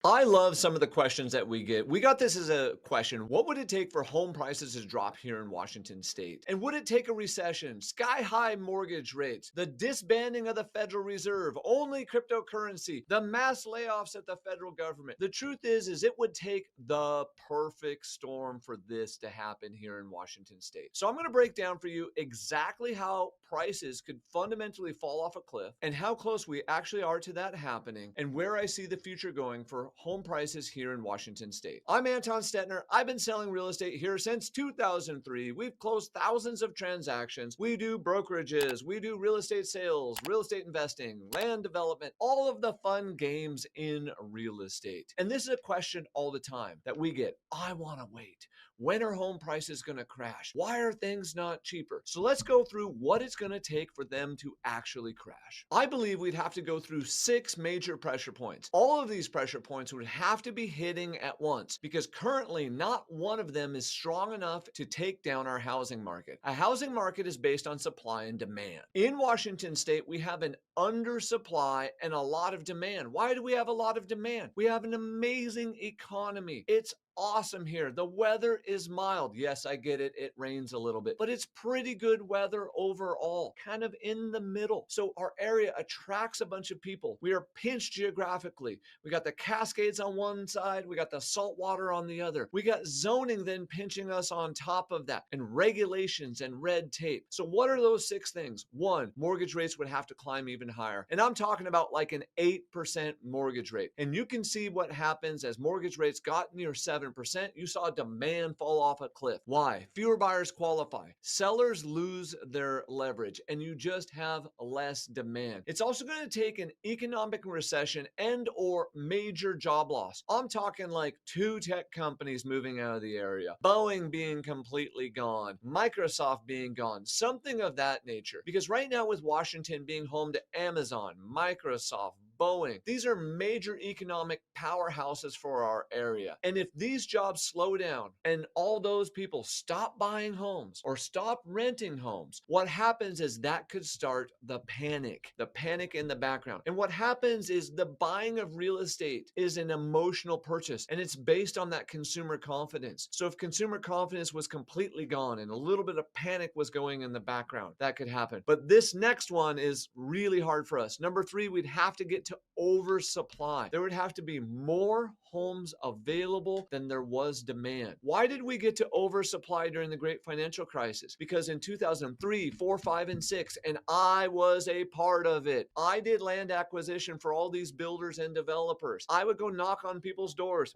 I love some of the questions that we get. We got this as a question. What would it take for home prices to drop here in Washington state? And would it take a recession, sky high mortgage rates, the disbanding of the Federal Reserve, only cryptocurrency, the mass layoffs at the federal government? The truth is it would take the perfect storm for this to happen here in Washington state. So I'm going to break down for you exactly how prices could fundamentally fall off a cliff and how close we actually are to that happening and where I see the future going for home prices here in Washington state. I'm Anton Stetner. I've been selling real estate here since 2003. We've closed thousands of transactions. We do brokerages, we do real estate sales, real estate investing, land development, all of the fun games in real estate. And this is a question all the time that we get. I want to wait. When are home prices going to crash? Why are things not cheaper? So let's go through what it's going to take for them to actually crash. I believe we'd have to go through 6 major pressure points. All of these pressure points would have to be hitting at once because currently not one of them is strong enough to take down our housing market. A housing market is based on supply and demand. In Washington state, we have an undersupply and a lot of demand. Why do we have a lot of demand? We have an amazing economy. It's awesome here. The weather is mild. Yes, I get it. It rains a little bit, but it's pretty good weather overall, kind of in the middle. So our area attracts a bunch of people. We are pinched geographically. We got the Cascades on one side. We got the salt water on the other. We got zoning then pinching us on top of that and regulations and red tape. So what are those 6 things? 1, mortgage rates would have to climb even higher. And I'm talking about like an 8% mortgage rate. And you can see what happens as mortgage rates got near 7%. You saw demand fall off a cliff. Why? Fewer buyers qualify. Sellers lose their leverage and you just have less demand. It's also going to take an economic recession and or major job loss. I'm talking like 2 tech companies moving out of the area, Boeing being completely gone, Microsoft being gone, something of that nature. Because right now with Washington being home to Amazon, Microsoft, Boeing. These are major economic powerhouses for our area. And if these jobs slow down and all those people stop buying homes or stop renting homes, what happens is that could start the panic in the background. And what happens is the buying of real estate is an emotional purchase and it's based on that consumer confidence. So if consumer confidence was completely gone and a little bit of panic was going in the background, that could happen. But this next one is really hard for us. Number 3, we'd have to get to oversupply. There would have to be more homes available than there was demand. Why did we get to oversupply during the great financial crisis? Because in 2003, 4, 5, and 6, and I was a part of it. I did land acquisition for all these builders and developers. I would go knock on people's doors.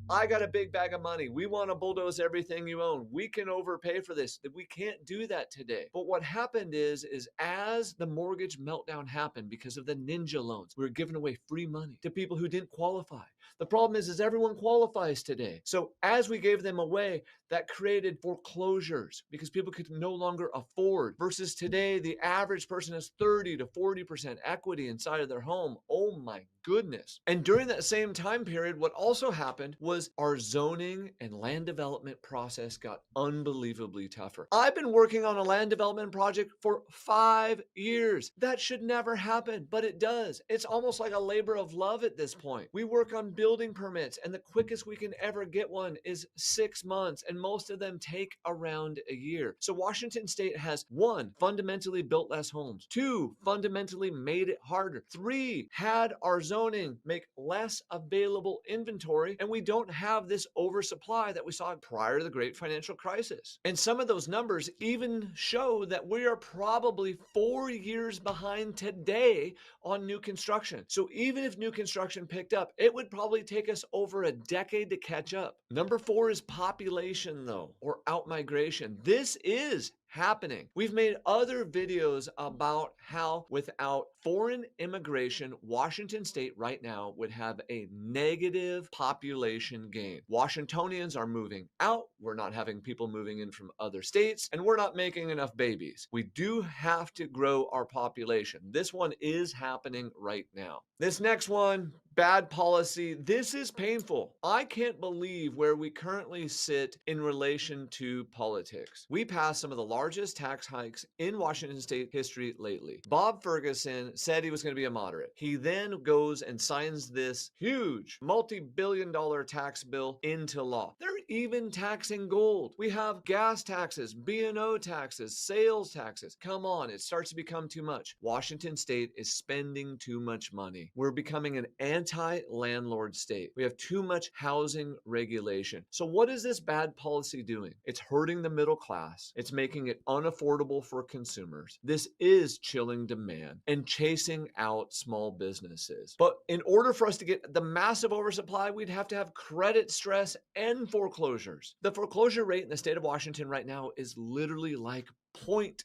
I got a big bag of money. We want to bulldoze everything you own. We can overpay for this. We can't do that today. But what happened is as the mortgage meltdown happened because of the ninja loans, we were giving away free money to people who didn't qualify. The problem is everyone qualifies today. So as we gave them away, that created foreclosures because people could no longer afford versus today, the average person has 30 to 40% equity inside of their home. Oh my goodness. And during that same time period, what also happened was our zoning and land development process got unbelievably tougher. I've been working on a land development project for 5 years. That should never happen, but it does. It's almost like a labor of love at this point. We work on building permits, and the quickest we can ever get one is 6 months, and most of them take around a year. So Washington State has 1, fundamentally built less homes, 2, fundamentally made it harder, 3, had our zoning make less available inventory, and we don't have this oversupply that we saw prior to the great financial crisis. And some of those numbers even show that we are probably 4 years behind today on new construction. So even if new construction picked up, it would probably take us over a decade to catch up. Number 4 is population though, or outmigration. This is happening. We've made other videos about how without foreign immigration, Washington State right now would have a negative population gain. Washingtonians are moving out. We're not having people moving in from other states, and we're not making enough babies. We do have to grow our population. This one is happening right now. This next one, bad policy. This is painful. I can't believe where we currently sit in relation to politics. We passed some of the largest tax hikes in Washington state history lately. Bob Ferguson said he was going to be a moderate. He then goes and signs this huge multi-billion-dollar tax bill into law. They're even taxing gold. We have gas taxes, B&O taxes, sales taxes. Come on, it starts to become too much. Washington state is spending too much money. We're becoming an anti-landlord state. We have too much housing regulation. So what is this bad policy doing? It's hurting the middle class. It's making it unaffordable for consumers. This is chilling demand and chasing out small businesses. But in order for us to get the massive oversupply, we'd have to have credit stress and foreclosures. The foreclosure rate in the state of Washington right now is literally like 0.3.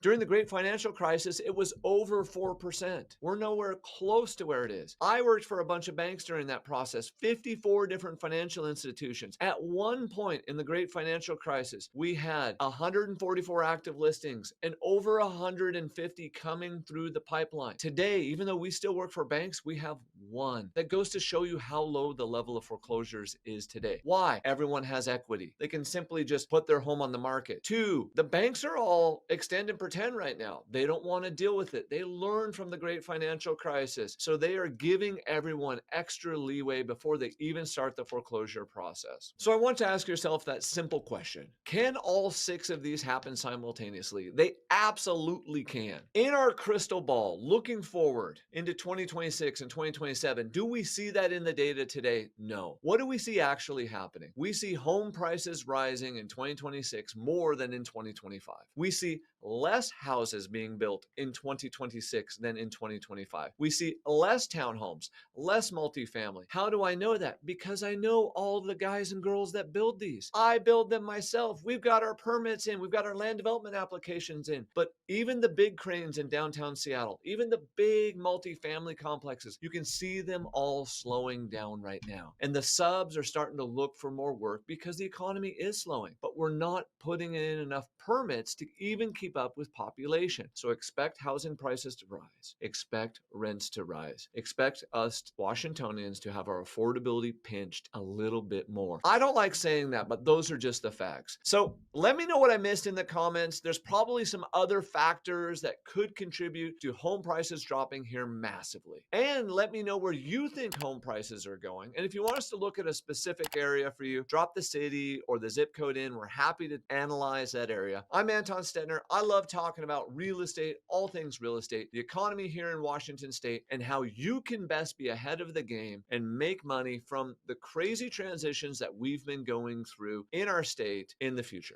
During the great financial crisis, it was over 4%. We're nowhere close to where it is. I worked for a bunch of banks during that process, 54 different financial institutions. At one point in the great financial crisis, we had 144 active listings and over 150 coming through the pipeline. Today, even though we still work for banks, we have one. That goes to show you how low the level of foreclosures is today. Why? Everyone has equity. They can simply just put their home on the market. Two, the banks are all extend and pretend right now. They don't want to deal with it. They learned from the great financial crisis. So they are giving everyone extra leeway before they even start the foreclosure process. So I want to ask yourself that simple question. Can all 6 of these happen simultaneously? They absolutely can. In our crystal ball, looking forward into 2026 and 2027, do we see that in the data today? No. What do we see actually happening? We see home prices rising in 2026 more than in 2025. We see less houses being built in 2026 than in 2025. We see less townhomes, less multifamily. How do I know that? Because I know all the guys and girls that build these. I build them myself. We've got our permits in. We've got our land development applications in. But even the big cranes in downtown Seattle, even the big multifamily complexes, you can see them all slowing down right now. And the subs are starting to look for more work because the economy is slowing. But we're not putting in enough permits to even keep up with population. So expect housing prices to rise. Expect rents to rise. Expect us Washingtonians to have our affordability pinched a little bit more. I don't like saying that, but those are just the facts. So let me know what I missed in the comments. There's probably some other factors that could contribute to home prices dropping here massively. And let me know where you think home prices are going. And if you want us to look at a specific area for you, drop the city or the zip code in. We're happy to analyze that area. I'm Anton Stetner. I love talking about real estate, all things real estate, the economy here in Washington state, and how you can best be ahead of the game and make money from the crazy transitions that we've been going through in our state in the future.